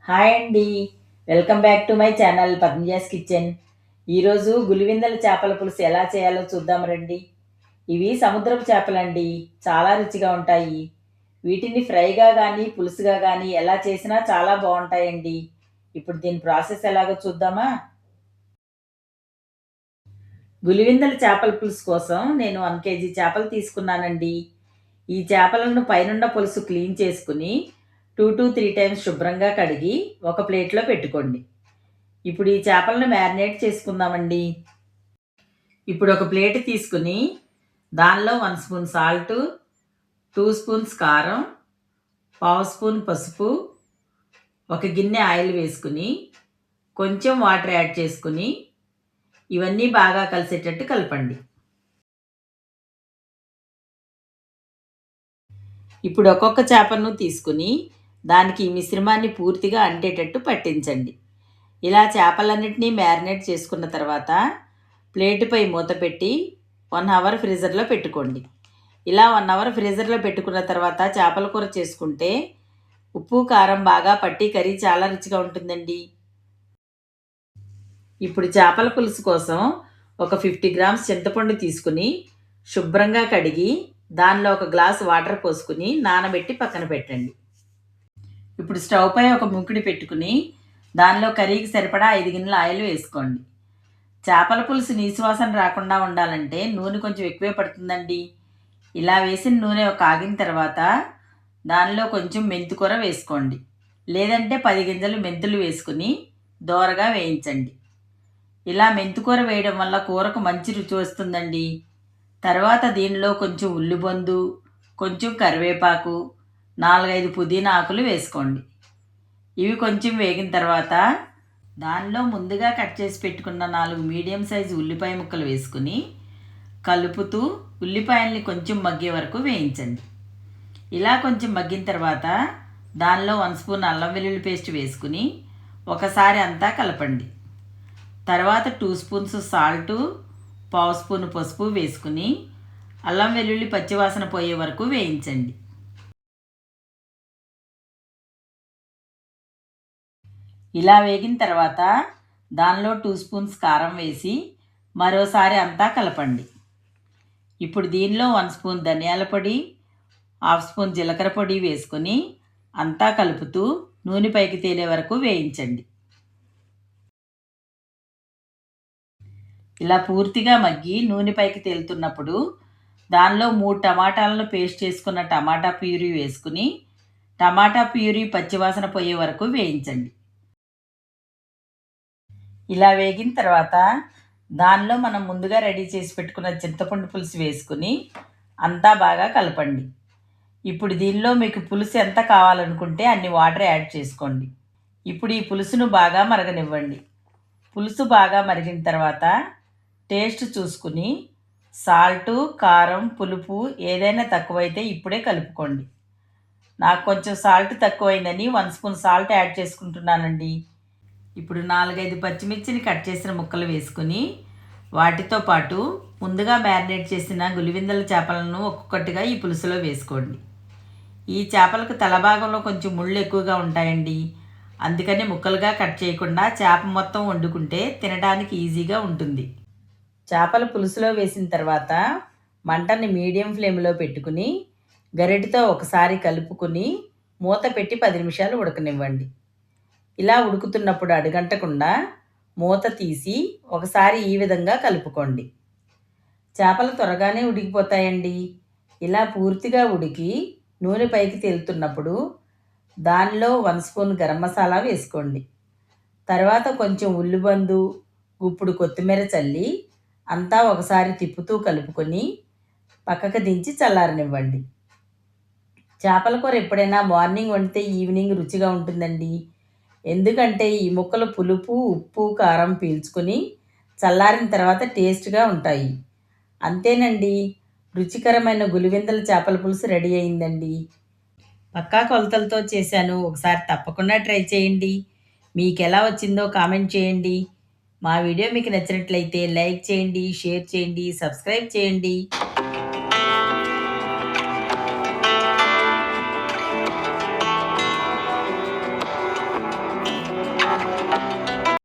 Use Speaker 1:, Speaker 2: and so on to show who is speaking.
Speaker 1: Hi అండి, welcome back to my channel Padmaja's kitchen. ఈరోజు గులివిందల చేపల పులుసు ఎలా చేయాలో చూద్దాం రండి. ఇవి సముద్రపు చేపలండి, చాలా రుచిగా ఉంటాయి. వీటిని ఫ్రైగా కానీ పులుసుగా కానీ ఎలా చేసినా చాలా బాగుంటాయండి. ఇప్పుడు దీని ప్రాసెస్ ఎలాగో చూద్దామా. గులివిందల చేపల పులుసు కోసం నేను 1 కేజీ చేపలు తీసుకున్నానండి. ఈ చేపలను పైనున్న పులుసు క్లీన్ చేసుకుని 2 to 3 టైమ్స్ శుభ్రంగా కడిగి ఒక ప్లేట్లో పెట్టుకోండి. ఇప్పుడు ఈ చేపలను మ్యారినేట్ చేసుకుందామండి. ఇప్పుడు ఒక ప్లేట్ తీసుకుని దానిలో 1 స్పూన్ సాల్ట్, 2 స్పూన్స్ కారం, 1/2 స్పూన్ పసుపు, ఒక గిన్నె ఆయిల్ వేసుకుని కొంచెం వాటర్ యాడ్ చేసుకుని ఇవన్నీ బాగా కలిసేటట్టు కలపండి. ఇప్పుడు ఒక్కొక్క చేపను తీసుకుని దానికి ఈ మిశ్రమాన్ని పూర్తిగా అంటేటట్టు పట్టించండి. ఇలా చేపలన్నింటినీ మ్యారినేట్ చేసుకున్న తర్వాత ప్లేటుపై మూత పెట్టి 1 అవర్ ఫ్రీజర్లో పెట్టుకోండి. ఇలా 1 అవర్ ఫ్రీజర్లో పెట్టుకున్న తర్వాత చేపల కూర చేసుకుంటే ఉప్పు కారం బాగా పట్టి కర్రీ చాలా రుచిగా ఉంటుందండి. ఇప్పుడు చేపల పులుసు కోసం ఒక 50 గ్రామ్స్ చింతపండు తీసుకుని శుభ్రంగా కడిగి దానిలో ఒక గ్లాస్ వాటర్ పోసుకుని నానబెట్టి పక్కన పెట్టండి. ఇప్పుడు స్టవ్ పై ఒక మూకుడి పెట్టుకుని దానిలో కర్రీకి సరిపడా 5 గిన్నెల ఆయిల్ వేసుకోండి. చేపల పులుసు నీసువాసన రాకుండా ఉండాలంటే నూనె కొంచెం ఎక్కువే పడుతుందండి. ఇలా వేసిన నూనె కాగిన తర్వాత దానిలో కొంచెం మెంతికూర వేసుకోండి, లేదంటే 10 గింజలు మెంతులు వేసుకుని దోరగా వేయించండి. ఇలా మెంతికూర వేయడం వల్ల కూరకు మంచి రుచి వస్తుందండి. తర్వాత దీనిలో కొంచెం ఉల్లిబొందు, కొంచెం కరివేపాకు, 4-5 పుదీనా ఆకులు వేసుకోండి. ఇవి కొంచెం వేగిన తర్వాత దానిలో ముందుగా కట్ చేసి పెట్టుకున్న 4 మీడియం సైజు ఉల్లిపాయ ముక్కలు వేసుకుని కలుపుతూ ఉల్లిపాయల్ని కొంచెం మగ్గే వరకు వేయించండి. ఇలా కొంచెం మగ్గిన తర్వాత దానిలో 1 స్పూన్ అల్లం వెల్లుల్లి పేస్ట్ వేసుకుని ఒకసారి అంతా కలపండి. తర్వాత 2 స్పూన్స్ సాల్టు, 1/2 స్పూన్ పసుపు వేసుకుని అల్లం వెల్లుల్లి పచ్చివాసన పోయే వరకు వేయించండి. ఇలా వేగిన తర్వాత దానిలో 2 స్పూన్స్ కారం వేసి మరోసారి అంతా కలపండి. ఇప్పుడు దీనిలో 1 స్పూన్ ధనియాల పొడి, 1/2 స్పూన్ జీలకర్ర పొడి వేసుకొని అంతా కలుపుతూ నూనె పైకి తేలే వరకు వేయించండి. ఇలా పూర్తిగా మగ్గి నూనె పైకి తేలుతున్నప్పుడు దానిలో 3 టమాటాలను పేస్ట్ చేసుకున్న టమాటా ప్యూరీ వేసుకుని టమాటా ప్యూరీ పచ్చివాసన పోయే వరకు వేయించండి. ఇలా వేగిన తర్వాత దానిలో మనం ముందుగా రెడీ చేసి పెట్టుకున్న చింతపండు పులుసు వేసుకుని అంతా బాగా కలపండి. ఇప్పుడు దీనిలో మీకు పులుసు ఎంత కావాలనుకుంటే అన్ని వాటర్ యాడ్ చేసుకోండి. ఇప్పుడు ఈ పులుసును బాగా మరగనివ్వండి. పులుసు బాగా మరిగిన తర్వాత టేస్ట్ చూసుకుని సాల్టు, కారం, పులుపు ఏదైనా తక్కువైతే ఇప్పుడే కలుపుకోండి. నాకు కొంచెం సాల్ట్ తక్కువైందని 1 స్పూన్ సాల్ట్ యాడ్ చేసుకుంటున్నానండి. ఇప్పుడు 4-5 పచ్చిమిర్చిని కట్ చేసిన ముక్కలు వేసుకుని వాటితో పాటు ముందుగా మ్యారినేట్ చేసిన గులివిందల చేపలను ఒక్కొక్కటిగా ఈ పులుసులో వేసుకోండి. ఈ చేపలకు తలభాగంలో కొంచెం ముళ్ళు ఎక్కువగా ఉంటాయండి. అందుకని ముక్కలుగా కట్ చేయకుండా చేప మొత్తం వండుకుంటే తినడానికి ఈజీగా ఉంటుంది. చేపల పులుసులో వేసిన తర్వాత మంటని మీడియం ఫ్లేమ్లో పెట్టుకుని గరిటెతో ఒకసారి కలుపుకుని మూత పెట్టి 10 నిమిషాలు ఉడకనివ్వండి. ఇలా ఉడుకుతున్నప్పుడు అడుగంటకుండా మూత తీసి ఒకసారి ఈ విధంగా కలుపుకోండి. చేపలు త్వరగానే ఉడికిపోతాయండి. ఇలా పూర్తిగా ఉడికి నూనె పైకి తేలుతున్నప్పుడు దానిలో 1 స్పూన్ గరం మసాలా వేసుకోండి. తర్వాత కొంచెం ఉల్లిబందు, గుప్పుడు కొత్తిమీర చల్లి అంతా ఒకసారి తిప్పుతూ కలుపుకొని పక్కకు దించి చల్లారనివ్వండి. చేపల కూర ఎప్పుడైనా మార్నింగ్ వండితే ఈవినింగ్ రుచిగా ఉంటుందండి. ఎందుకంటే ఈ ముక్కలు పులుపు, ఉప్పు, కారం పీల్చుకొని చల్లారిన తర్వాత టేస్ట్గా ఉంటాయి. అంతేనండి, రుచికరమైన గులివిందల చేపల పులుసు రెడీ అయిందండి. పక్కా కొలతలతో చేశాను, ఒకసారి తప్పకుండా ట్రై చేయండి. మీకు ఎలా వచ్చిందో కామెంట్ చేయండి. మా వీడియో మీకు నచ్చినట్లయితే లైక్ చేయండి, షేర్ చేయండి, సబ్స్క్రైబ్ చేయండి.